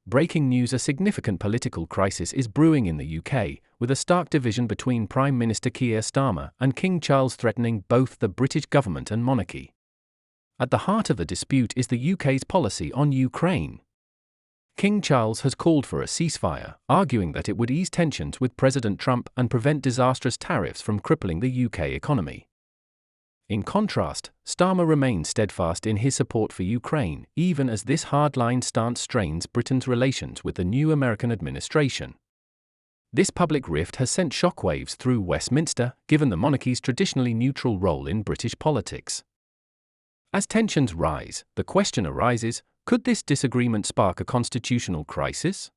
Breaking news: a significant political crisis is brewing in the UK, with a stark division between Prime Minister Keir Starmer and King Charles threatening both the British government and monarchy. At the heart of the dispute is the UK's policy on Ukraine. King Charles has called for a ceasefire, arguing that it would ease tensions with President Trump and prevent disastrous tariffs from crippling the UK economy. In contrast, Starmer remains steadfast in his support for Ukraine, even as this hardline stance strains Britain's relations with the new American administration. This public rift has sent shockwaves through Westminster, given the monarchy's traditionally neutral role in British politics. As tensions rise, the question arises, could this disagreement spark a constitutional crisis?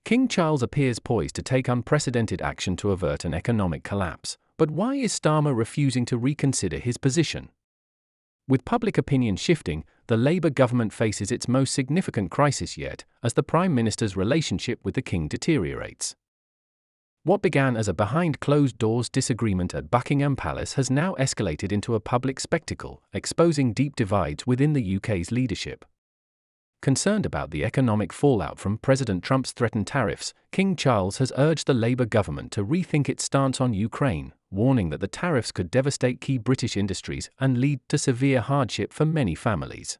King Charles appears poised to take unprecedented action to avert an economic collapse, but why is Starmer refusing to reconsider his position? With public opinion shifting, the Labour government faces its most significant crisis yet, as the Prime Minister's relationship with the King deteriorates. What began as a behind-closed-doors disagreement at Buckingham Palace has now escalated into a public spectacle, exposing deep divides within the UK's leadership. Concerned about the economic fallout from President Trump's threatened tariffs, King Charles has urged the Labour government to rethink its stance on Ukraine, warning that the tariffs could devastate key British industries and lead to severe hardship for many families.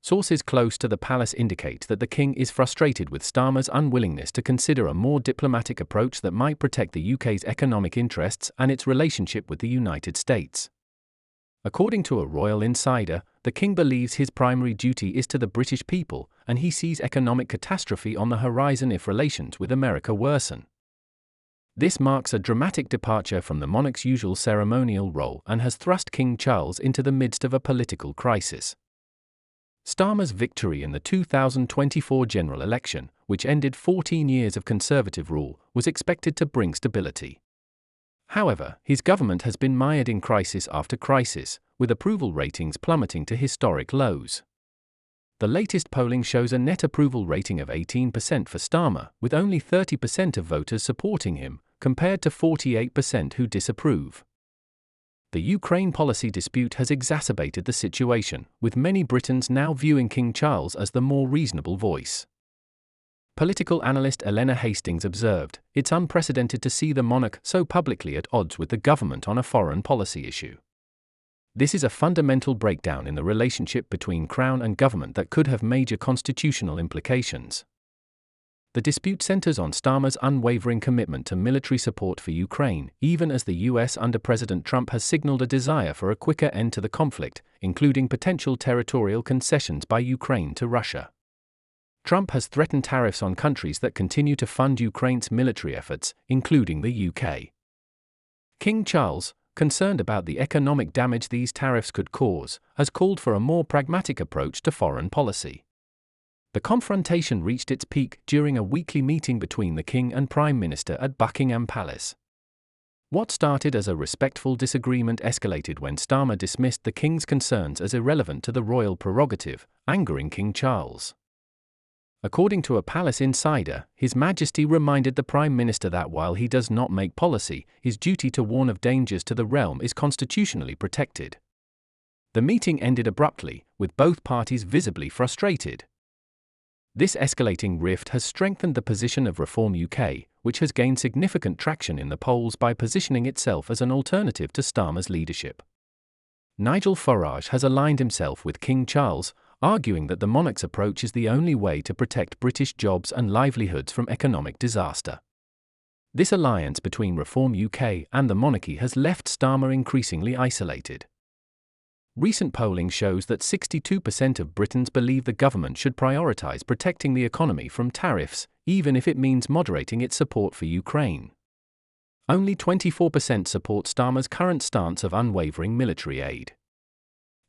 Sources close to the palace indicate that the King is frustrated with Starmer's unwillingness to consider a more diplomatic approach that might protect the UK's economic interests and its relationship with the United States. According to a royal insider, the King believes his primary duty is to the British people, and he sees economic catastrophe on the horizon if relations with America worsen. This marks a dramatic departure from the monarch's usual ceremonial role and has thrust King Charles into the midst of a political crisis. Starmer's victory in the 2024 general election, which ended 14 years of Conservative rule, was expected to bring stability. However, his government has been mired in crisis after crisis, with approval ratings plummeting to historic lows. The latest polling shows a net approval rating of 18% for Starmer, with only 30% of voters supporting him, compared to 48% who disapprove. The Ukraine policy dispute has exacerbated the situation, with many Britons now viewing King Charles as the more reasonable voice. Political analyst Elena Hastings observed, "It's unprecedented to see the monarch so publicly at odds with the government on a foreign policy issue. This is a fundamental breakdown in the relationship between Crown and government that could have major constitutional implications." The dispute centers on Starmer's unwavering commitment to military support for Ukraine, even as the US under President Trump has signaled a desire for a quicker end to the conflict, including potential territorial concessions by Ukraine to Russia. Trump has threatened tariffs on countries that continue to fund Ukraine's military efforts, including the UK. King Charles, concerned about the economic damage these tariffs could cause, has called for a more pragmatic approach to foreign policy. The confrontation reached its peak during a weekly meeting between the King and Prime Minister at Buckingham Palace. What started as a respectful disagreement escalated when Starmer dismissed the King's concerns as irrelevant to the royal prerogative, angering King Charles. According to a palace insider, His Majesty reminded the Prime Minister that while he does not make policy, his duty to warn of dangers to the realm is constitutionally protected. The meeting ended abruptly, with both parties visibly frustrated. This escalating rift has strengthened the position of Reform UK, which has gained significant traction in the polls by positioning itself as an alternative to Starmer's leadership. Nigel Farage has aligned himself with King Charles, arguing that the monarch's approach is the only way to protect British jobs and livelihoods from economic disaster. This alliance between Reform UK and the monarchy has left Starmer increasingly isolated. Recent polling shows that 62% of Britons believe the government should prioritise protecting the economy from tariffs, even if it means moderating its support for Ukraine. Only 24% support Starmer's current stance of unwavering military aid.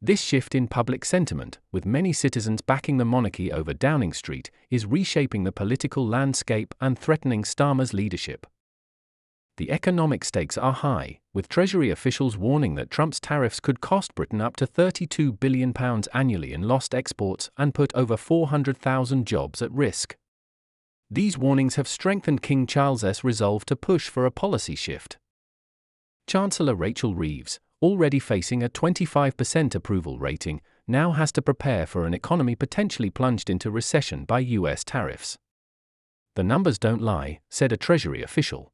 This shift in public sentiment, with many citizens backing the monarchy over Downing Street, is reshaping the political landscape and threatening Starmer's leadership. The economic stakes are high, with Treasury officials warning that Trump's tariffs could cost Britain up to £32 billion annually in lost exports and put over 400,000 jobs at risk. These warnings have strengthened King Charles's resolve to push for a policy shift. Chancellor Rachel Reeves, already facing a 25% approval rating, now has to prepare for an economy potentially plunged into recession by US tariffs. "The numbers don't lie," said a Treasury official.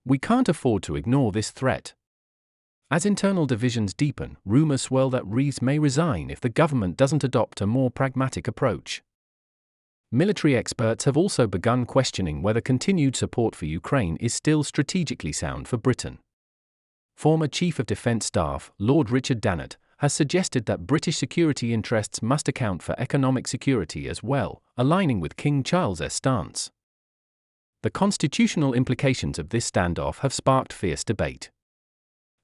"We can't afford to ignore this threat." As internal divisions deepen, rumors swirl that Rees may resign if the government doesn't adopt a more pragmatic approach. Military experts have also begun questioning whether continued support for Ukraine is still strategically sound for Britain. Former Chief of Defence Staff, Lord Richard Dannett, has suggested that British security interests must account for economic security as well, aligning with King Charles's stance. The constitutional implications of this standoff have sparked fierce debate.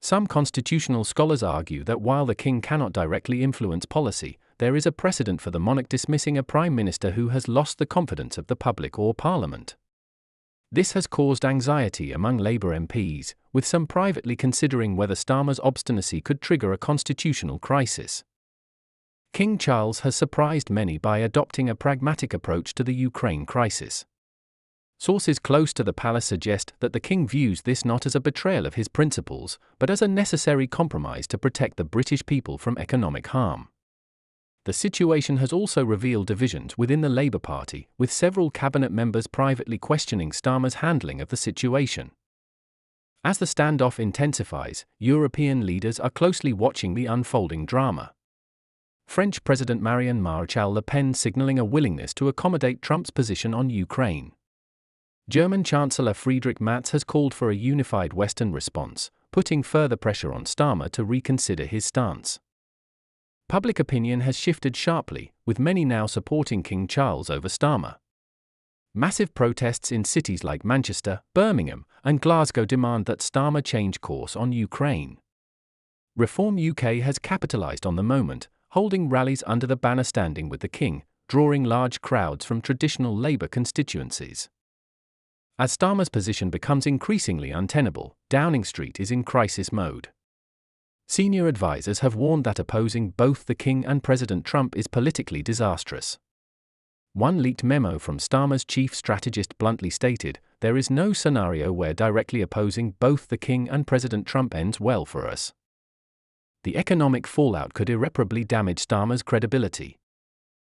Some constitutional scholars argue that while the king cannot directly influence policy, there is a precedent for the monarch dismissing a prime minister who has lost the confidence of the public or parliament. This has caused anxiety among Labour MPs, with some privately considering whether Starmer's obstinacy could trigger a constitutional crisis. King Charles has surprised many by adopting a pragmatic approach to the Ukraine crisis. Sources close to the palace suggest that the king views this not as a betrayal of his principles, but as a necessary compromise to protect the British people from economic harm. The situation has also revealed divisions within the Labour Party, with several cabinet members privately questioning Starmer's handling of the situation. As the standoff intensifies, European leaders are closely watching the unfolding drama. French President Marine Le Pen signaling a willingness to accommodate Trump's position on Ukraine. German Chancellor Friedrich Merz has called for a unified Western response, putting further pressure on Starmer to reconsider his stance. Public opinion has shifted sharply, with many now supporting King Charles over Starmer. Massive protests in cities like Manchester, Birmingham, and Glasgow demand that Starmer change course on Ukraine. Reform UK has capitalised on the moment, holding rallies under the banner Standing with the King, drawing large crowds from traditional Labour constituencies. As Starmer's position becomes increasingly untenable, Downing Street is in crisis mode. Senior advisors have warned that opposing both the King and President Trump is politically disastrous. One leaked memo from Starmer's chief strategist bluntly stated, "There is no scenario where directly opposing both the King and President Trump ends well for us." The economic fallout could irreparably damage Starmer's credibility.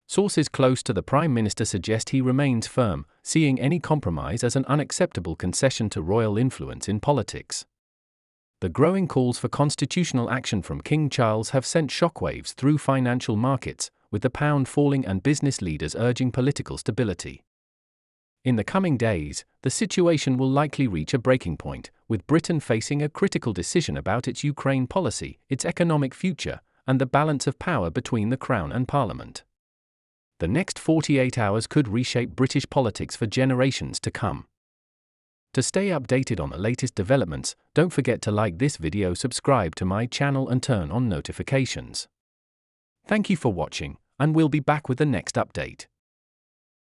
Sources close to the Prime Minister suggest he remains firm, seeing any compromise as an unacceptable concession to royal influence in politics. The growing calls for constitutional action from King Charles have sent shockwaves through financial markets, with the pound falling and business leaders urging political stability. In the coming days, the situation will likely reach a breaking point, with Britain facing a critical decision about its Ukraine policy, its economic future, and the balance of power between the Crown and Parliament. The next 48 hours could reshape British politics for generations to come. To stay updated on the latest developments, don't forget to like this video, subscribe to my channel and turn on notifications. Thank you for watching, and we'll be back with the next update.